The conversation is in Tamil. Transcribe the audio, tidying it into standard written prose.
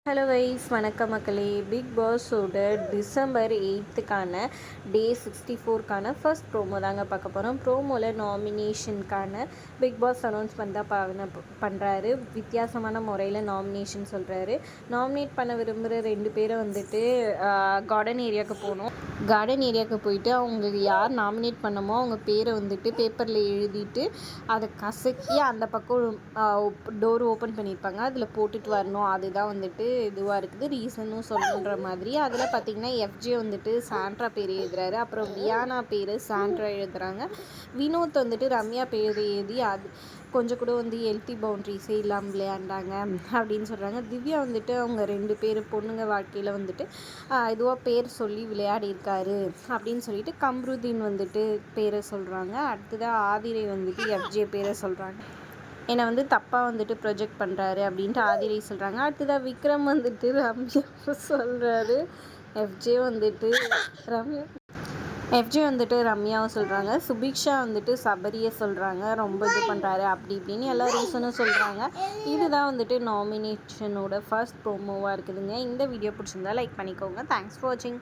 ஹலோ வைஸ் வணக்கம் மக்களே. பிக் பாஸோட டிசம்பர் 8க்கான டே 64க்கான ஃபர்ஸ்ட் ப்ரோமோ தாங்க பார்க்க போகிறோம். ப்ரோமோவில் நாமினேஷனுக்கான பிக் பாஸ் அனௌன்ஸ்மெண்ட் தான் பண்ணுறாரு. வித்தியாசமான முறையில் நாமினேஷன் சொல்கிறாரு. நாமினேட் பண்ண விரும்புகிற 2 பேரை வந்துட்டு கார்டன் ஏரியாவுக்கு போகணும். கார்டன் ஏரியாவுக்கு போயிட்டு அவங்களுக்கு யார் நாமினேட் பண்ணமோ அவங்க பேரை வந்துட்டு பேப்பரில் எழுதிட்டு அதை கசக்கி அந்த பக்கம் டோர் ஓப்பன் பண்ணியிருப்பாங்க, அதில் போட்டுட்டு வரணும். அதுதான் வந்துட்டு இதுவாக இருக்குது. ரீசனும் சொல்லுன்ற மாதிரி அதில் பார்த்திங்கன்னா எஃப்ஜே வந்துட்டு சாண்ட்ரா பேர் எழுதுறாரு. அப்புறம் வியானா பேர் சாண்ட்ரா எழுதுகிறாங்க. வினோத் வந்துட்டு ரம்யா பேர் எழுதி அது கொஞ்சம் கூட வந்து ஹெல்த்தி பவுண்ட்ரிஸே இல்லாமல் விளையாண்டாங்க அப்படின்னு சொல்கிறாங்க. திவ்யா வந்துட்டு அவங்க 2 பேர் பொண்ணுங்க வாழ்க்கையில் வந்துட்டு இதுவாக பேர் சொல்லி விளையாடியிருக்காரு அப்படின்னு சொல்லிட்டு கம்ருதீன் வந்துட்டு பேரை சொல்கிறாங்க. அடுத்ததாக ஆதிரை வந்துட்டு எஃப்ஜே பேரை சொல்கிறாங்க. என்னை வந்து தப்பாக வந்துட்டு ப்ரொஜெக்ட் பண்ணுறாரு அப்படின்ட்டு ஆதிரை சொல்கிறாங்க. அடுத்ததாக விக்ரம் வந்துட்டு ரம்யா சொல்கிறாரு. எஃப்ஜே வந்துட்டு ரம்யாவை சொல்கிறாங்க. சுபிக்ஷா வந்துட்டு சபரியை சொல்கிறாங்க. ரொம்ப இது பண்ணுறாரு அப்படி இப்படின்னு எல்லா ரீசனும் சொல்கிறாங்க. இதுதான் வந்துட்டு நாமினேஷனோட ஃபர்ஸ்ட் ப்ரோமோவாக இருக்குதுங்க. இந்த வீடியோ பிடிச்சிருந்தா லைக் பண்ணிக்கோங்க. தேங்க்ஸ் ஃபார் வாட்சிங்.